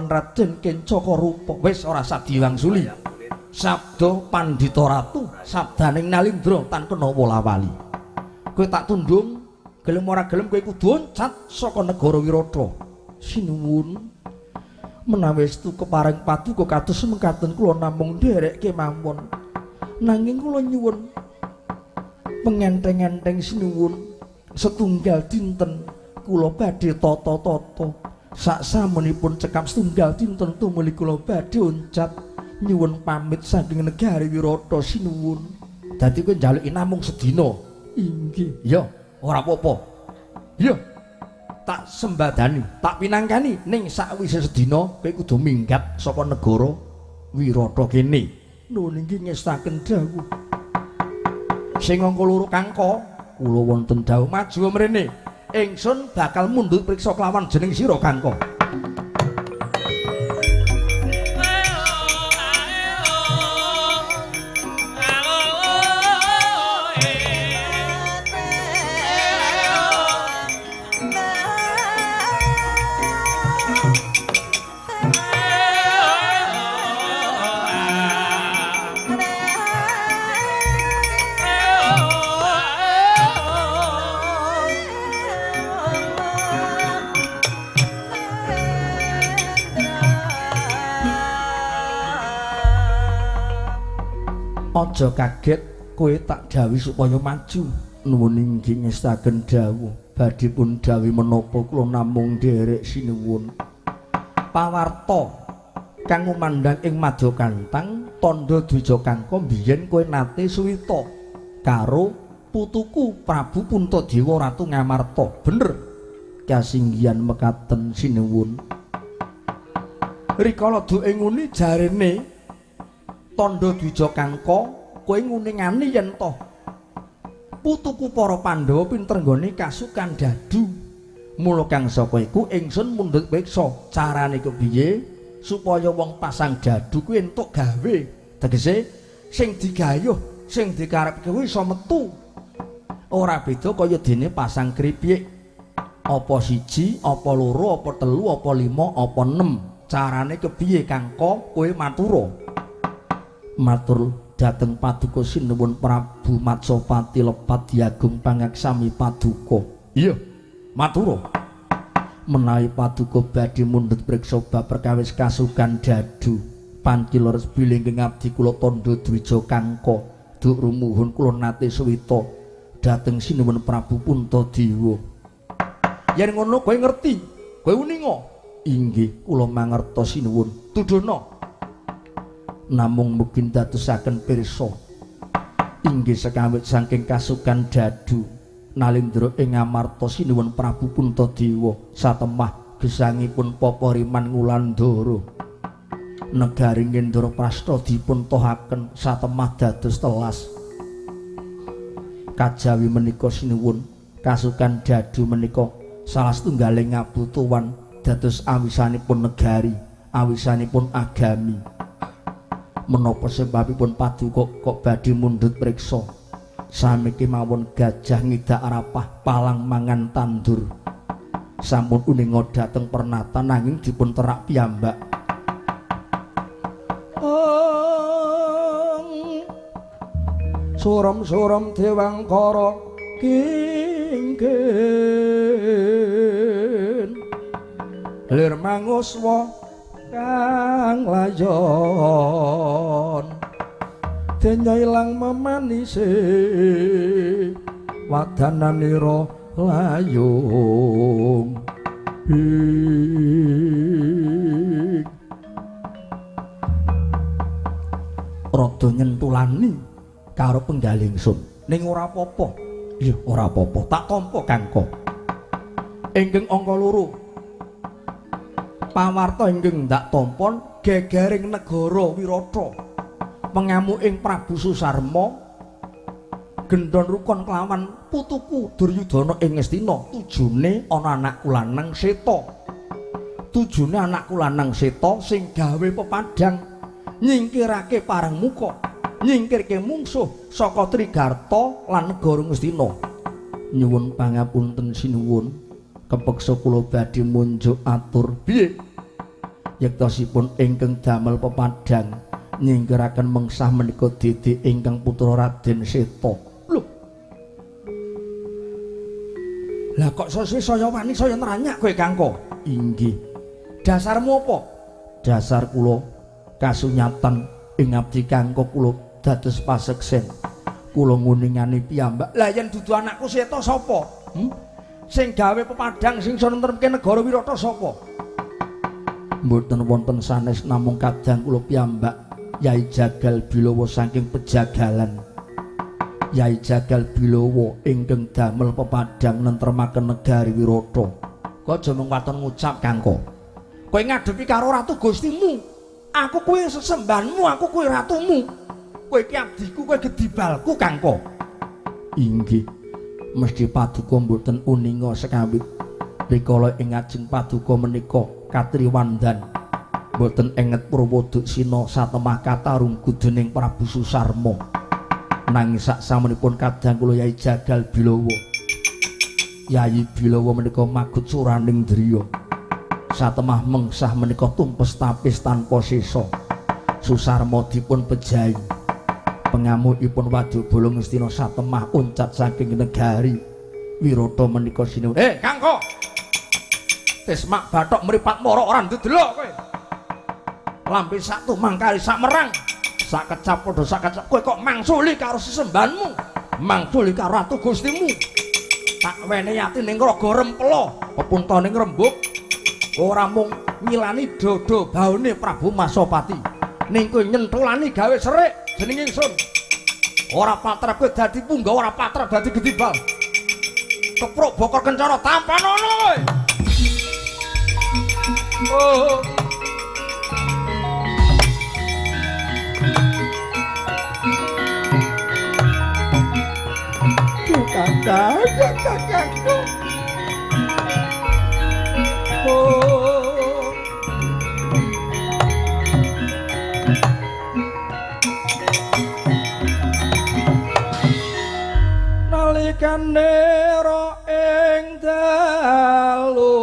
pakuwon Raden Kencaka Rupa. Wis ora sadiwangsuli. Sabda Pandhita Ratu, sabdaning Nalindra tan kena wola-wali. Kowe tak tundung, gelem ora gelem kowe kudu oncat saka negara Wirata. Sinuwun menawi estu kepareng paduka kados mengkaten kula namung nderekke mawon. Nanging kula nyuwun pengenteng-enteng sinuwun setunggal dinten kula badhe tata-tata saksamunipun cekap setunggal dinten tumuli kula badhe oncat nyuwun pamit saking negari Wirata sinuwun. Dadi kowe njaluki namung sedina. Inggih. Ya, ora apa-apa. Ya. Tak sembadani, tak pinangkani ning sakwise sedina kowe kudu minggat saka negara Wirata kene. Nuwun inggih ngestaken dawuh. Sing angka loro Kangka, kula wonten dawuh maju mrene. Ingsun bakal mundhut priksa kelawan jeneng sira Kangka. Aja kaget kowe tak dawuh supaya maju. Nuwun inggih ngestaken dawuh. Badhe pun dawuh menapa kula namung nderek sinuwun. Pawarta kang umandhang ing Madakantang tandha Dwija Kangka biyen kowe nate suwita karo putuku Prabu Puntadewa Ratu Ngamarta. Bener kasinggihan mekaten sinuwun. Rikala duke nguni jarene tandha Dwija Kangka kowe nguningani yen toh putuku para Pandhawa pinter nggone kasukan dadu. Mula kang saka iku ingsun mundhut weksa carane kepiye supaya wong pasang dadu kuwi entuk gawe. Tegese sing digayuh, sing dikarepke kuwi iso metu. Ora beda kaya dene pasang kripik. Apa siji, apa loro, apa telu, apa lima, apa enem. Carane kepiye Kangka kowe matura? Matur dhateng paduka sinuwun Prabu Matsapati lepat diagung pangaksami paduka. Iya, matura. Menawi paduka badhe mundhut priksa bab perkawis kasukan dadu, pancila resmi lingging abdi kula tandha Dwija Kangka. Duk rumuhun kula nate suwita dhateng sinuwun Prabu Puntadewa. Yen ngono kowe ngerti, kowe uninga. Inggih, kula mangertos sinuwun. Tudana namung mungkin dadosaken pirsa inggih sekawit saking kasukan dadu Nalindra ing Ngamarta sinuwun Prabu Puntadewa satemah gesangipun Papariman Ngulandara negari Ngendraprasta dipun tohaken satemah dados telas. Kajawi menika sinuwun kasukan dadu menika salah setunggaling ngabutuhan dados awisanipun negari, awisanipun agami. Menapa sebabipun paduka kok badhe mundhut priksa sami kemawon gajah ngidak rapah palang mangan tandur sampun uninga dhateng pernata nanging dipun terak piyambak. Suram-suram Dewangkara kingken lir manguswa kang layon denya ilang memanise wadananira layung rada nyentulani karo penggaling sun ning ora apa-apa. Iya ora apa-apa tak tampa Kangka. Inggih angka loro pawarta inggih ndak tampon gegereng negara Wirata pengamu ing Prabu Susarma gendhon rukun kelawan putuku Duryudana ing Ngastina. Tujune ana anakku lanang Seta. Tujune anakku lanang Seta sing gawe pepadang nyingkirake parang muka, nyingkirke mungsuh saka Trigarta lan negara Ngastina. Nyuwun pangapunten sinuwun kepeksa kula badhe munjuk atur. Piye? yektosipun ingkang damel pepadang nyingkiraken mengsah menika Dede ingkang putra Raden Seta. Lho. Lah kok sesuk saya wani saya nranyak kowe Kangko? Inggih. Dasarmu apa? Dasar kula kasunyatan ing abdi Kangko kula dados paseksen. Kula nguningani piyambak. Lah yen dudu anakku Seta sapa? Sing gawe pepadang sing iso nentremke negara Wirata sapa? Mboten wonten sanes namung kadang kula piyambak Yai Jagal Bilowo saking Pejagalan. Yai Jagal Bilowo ingkang damel pepadang nentremaken negari Wirata. Kok aja mung waton ngucap Kangko. Kowe ngadepi karo ratu Gustimu. Aku kuwi sesembahanmu, aku kuwi ratumu. Kowe iki abdiku, kowe gedibalku Kangko. Inggih. Mesti paduka mboten uninga sekawit. Rikala ing ajeng paduka menika katriwandan boten enget Purwoduksina satemah katarunggu dening Prabu Susarma. Nanging sak samunipun kadang kula Yai Jagal Bilowo. Yai Bilowo menika magut suraning driya. Satemah mengsah menika tumpes tapis tanpa sisa. Susarma dipun pejahi. Pengamukipun Wadubala Ngastina satemah uncat saking negari Wirata menika sinuwun. Kangko. Tismak bathok mripat mara ora ndedelok kowe. Lambe sak tumang kali sak merang, sak kecap padha sak kecap. Kowe kok mangsuli karo sesembahanmu, mangsuli karo ratu Gustimu. Tak wenehi ati ning raga rempela, pepuntaning rembug. Ora mung nyilani dodo baune Prabu Masopati, ning kowe nyentulani gawe serik jeneng ingsun. Ora patrap kowe dadi punggawa, ora patrap dadi gedibal. Kepruk bokor kencana tampanono kowe. Oh. Kakakku. Oh. Nalikane ro ing dalu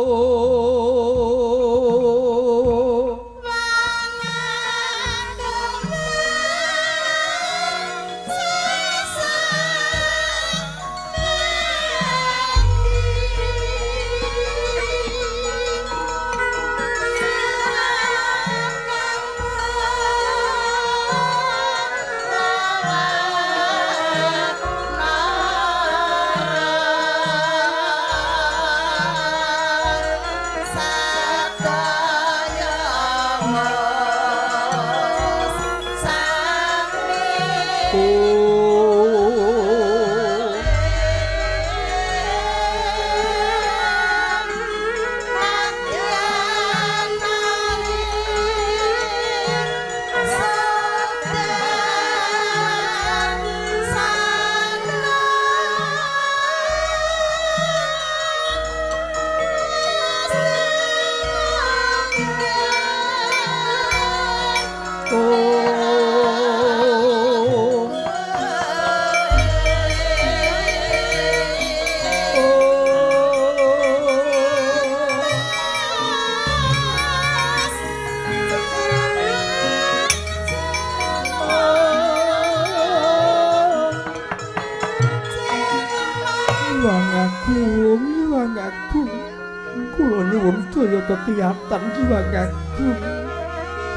kekiyatan Hyang Agung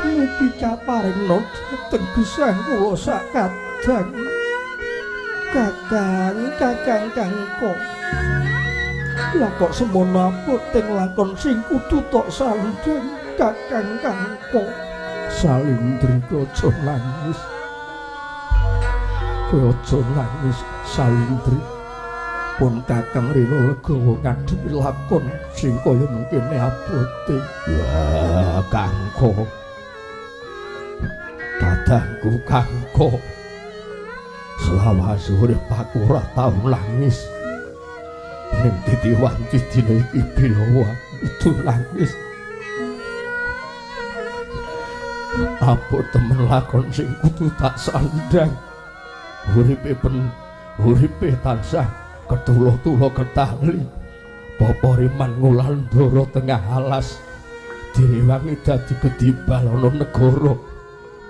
mugi kaparingna dhateng gesang kula sakadang kakang Kangko. Lah kok semono aputing lakon sing kudu tok sandhang kakang Kangko. Salindri aja nangis, kowe aja nangis Salindri. Pun kakang rino legawa ngadepi lakon sing kaya mengkene abote. Wah, Kangko. Kadangku Kangko. Selawase urip aku ora tau nangis. Ning ditiwanti dina iki Bilowo itu nangis. Apa temen lakon sing kudu tak sandhang. Uripe tansah ketulo-tulo ketali. Bapa Riman Ngulandara tengah alas direwangi dadi gedibal ana negara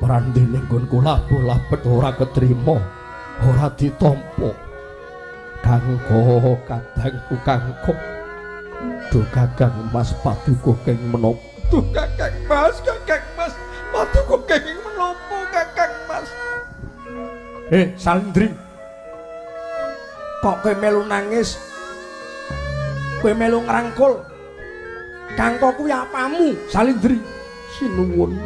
prandene nggonku labuh-labet ora ketrima ora ditampa kanggo kadangku kanggo duh Kakang Mas paduka keng menapa duh Kakang Mas paduka keng menapa Kakang Mas Salindri kok kowe melu nangis kowe melu ngrangkul kanggo kuwi apamu Salindri sinuwun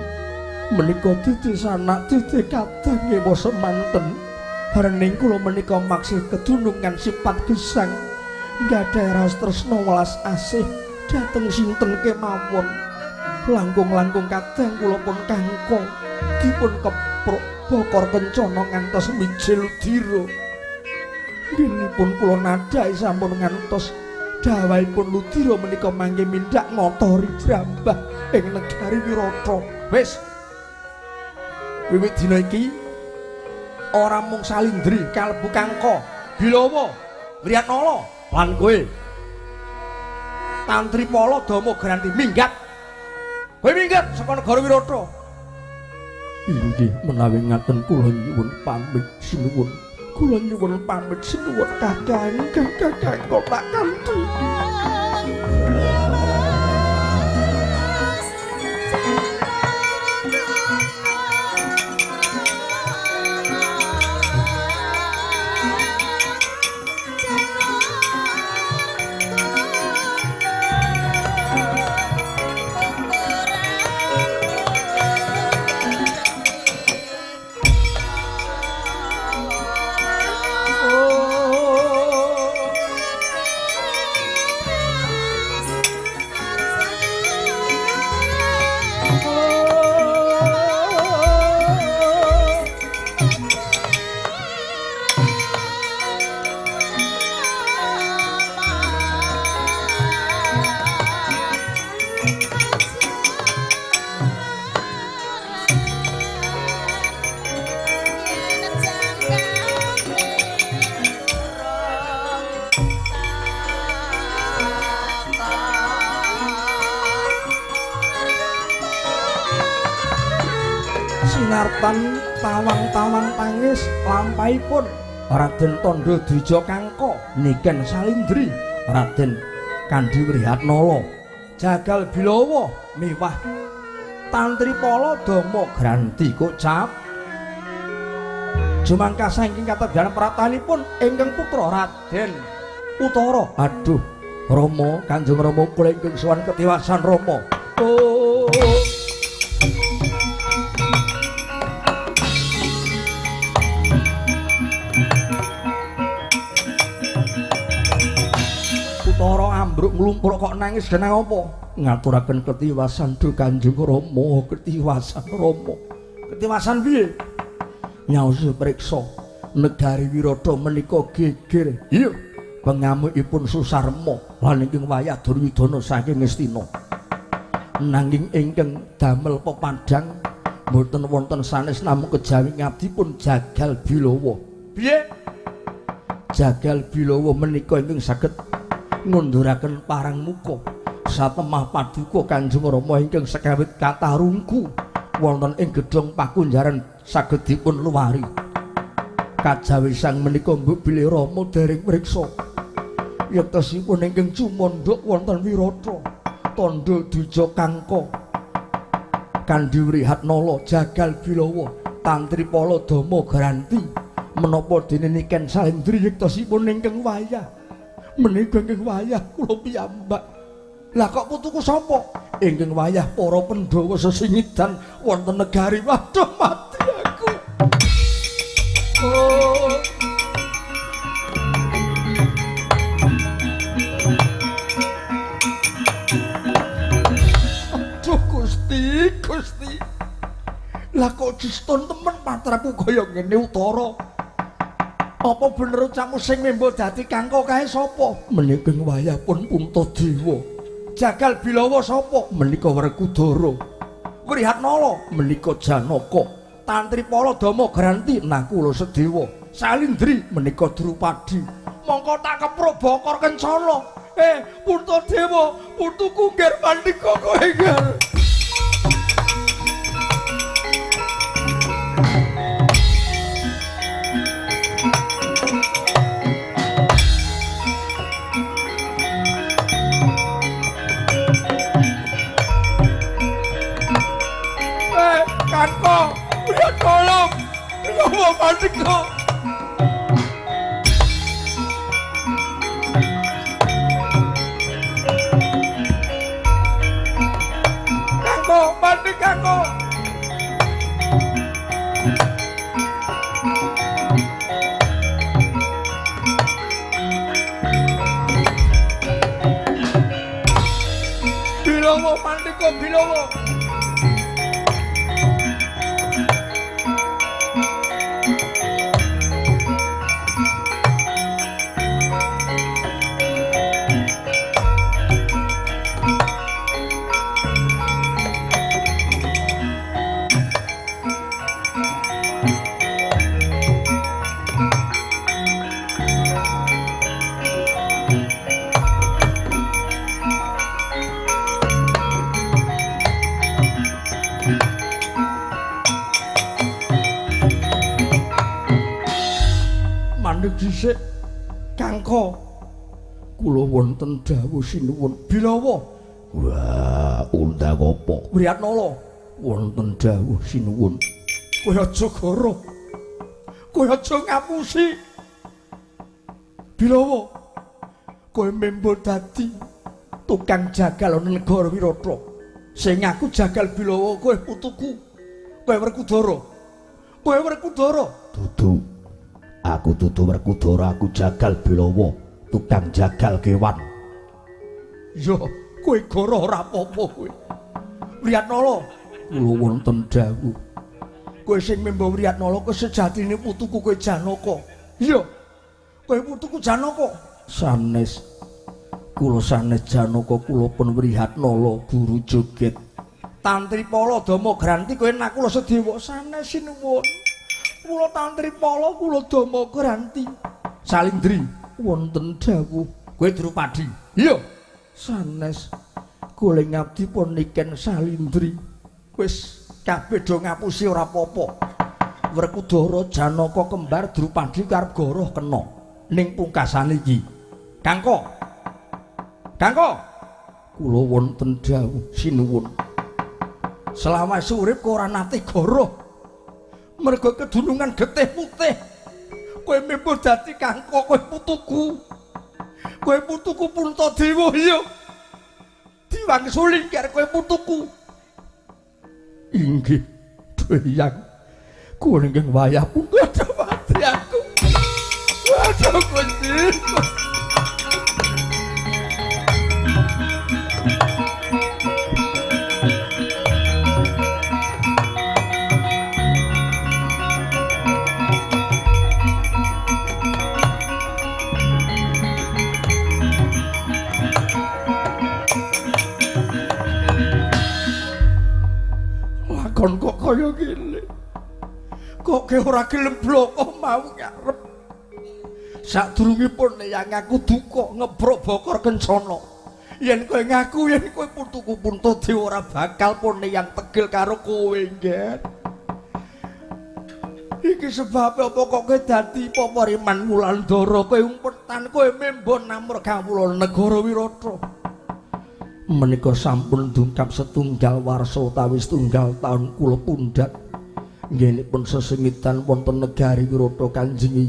menika titi sanak titi kadang ewa semanten rening kula menika maksih kedunungan sifat gesang nggadhahi ras tresna welas asih dhateng sinten kemawon langkung-langkung kadang kula pun kanggo dipun kepruk bokor kencana ngantos mijil udira nginipun kula nadhahi sampun ngantos dawahipun ludira menika mangke mindhak ngotori drambah ing negari Wirata wis wiwit dina iki ora mung Salindri kalebu Kangka Bilawa Wriatnala lan kowe Tantripala Dama Granti minggat kowe minggat saka negara Wirata inggih menawi ngaten kula nyuwun pamit sinuwun kula nyuwun pamit sinuwun Kakang tak kanthi sinartan tawang-tawang tangis lampahipun Raden Tandha Dwija Kangka niken Salindri Raden Kandhi Wriatnala jagal Bilawa miwah Tantripala Dama Granti kocap jumangka saking katedhan pratahanipun ingkang putra Raden Utara aduh Rama Kanjeng Rama kula ingkang sowan ketiwasan Rama Utara ambruk nglumpuk kok nangis genah apa ngaturaken ketiwasan Duh Kanjeng Rama ketiwasan Rama ketiwasan piye nyaos priksa negari Wirata menika geger iya pengamukipun Susarma lan ingkang wayah Duryudana saking Ngastina nanging ingkang damel pepadang mboten wonten sanes namung kejawi ngabdipun jagal Bilawa piye jagal Bilawa menika ingkang saged ngunduraken parang muka satemah paduka Kanjeng Rama ingkang sekawit kathah rungku wonten ing gedhong pakunjaran saged dipun luwari kajawisang menika mbok bilih Rama dereng mriksa yektosipun ingkang cumandhak wonten Wirata Tandha Dwija Kangka Kandhi Wriatnala jagal Bilawa Tantripala Dama Granti menapa dene niken Salindri yektosipun ingkang wayah menika ingkang wayah kula piyambak lah kok putuku sapa ingkang wayah para Pandhawa sesingidan wonten negari waduh mati aku aduh Gusti lah kok diston temen patraku kaya ngene Utara apa bener ucapmu sing membo dadi Kangka kae sapa menika wayah pun Puntadewa jagal Bilawa sapa menika Werkudara Wriatnala menika Janaka Tantripala Dama Granti naku kula Sedewa Salindri menika Drupadi mongko tak kepruk bokor kencana Puntadewa putuku ngger mandika kowe ngger Kangko Wiyat Nala Bilawa Pandika Kangko Pandika Kangko Bilawa Pandika Bilawa mandheg dhisik Kangka kula wonten dawuh sinuwun Bilawa wah undang apa Wiyatnala wonten dawuh sinuwun kowe aja goro kowe aja ngapusi Bilawa kowe membo dadi tukang jagal ana negara Wirata sing aku jagal Bilawa kowe putuku kowe Werkudara dudu aku dudu Werkudara aku jagal Bilawa tukang jagal kewan yo kowe goro ora apa-apa kowe Wiyatnala kula wonten dawuh kowe sing memba Wiyatnala kowe sejatine putuku kowe Janaka iya kowe putuku Janaka sanes kula sanes Janaka kula pun Wiyatnala guru joget Tantripala Dama Granti kowe nak kula sedewa sanes sinuwun kula Tantripala kula Dama Granti Salindri wonten dawuh kowe Drupadi iya sanes kula ngabdi pun niken Salindri wis kabeh do ngapusi ora apa-apa Werkudara Janaka kembar Drupadi karep goroh kena ning pungkasan iki Kangka kula wonten dawuh sinuwun selama urip kok ora nate goroh mergo kedunungan getih putih kowe membo dadi Kangka kowe putuku Puntadewa iya diwangsuli karo kowe putuku inggih Dhyang kowe ning wayah punggah mati aku waduh Gusti lakon kok kaya ngene kok ke ora gelem bloko mau ngarep sadurungipun yang aku duka ngebrok bokor kencana yen kowe ngaku yen kowe putuku Puntadewa ora bakal pun yang tegel karo kowe nggih iki sebab apa kok kowe dadi Papariman Wulandara kowe umpetan kowe membo namur kawula negara Wirata menika sampun dungkap setunggal warsa utawi setunggal taun kula pundhak nggenipun sesengitan wonten negari Wirata Kanjeng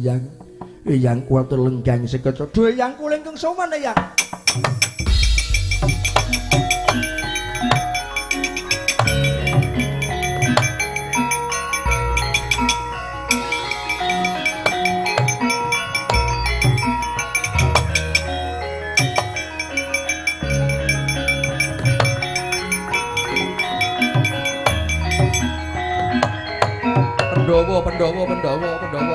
Eyang kuwatir lenggang sekeca Eyang kula ingkang sowan Eyang Pandhawa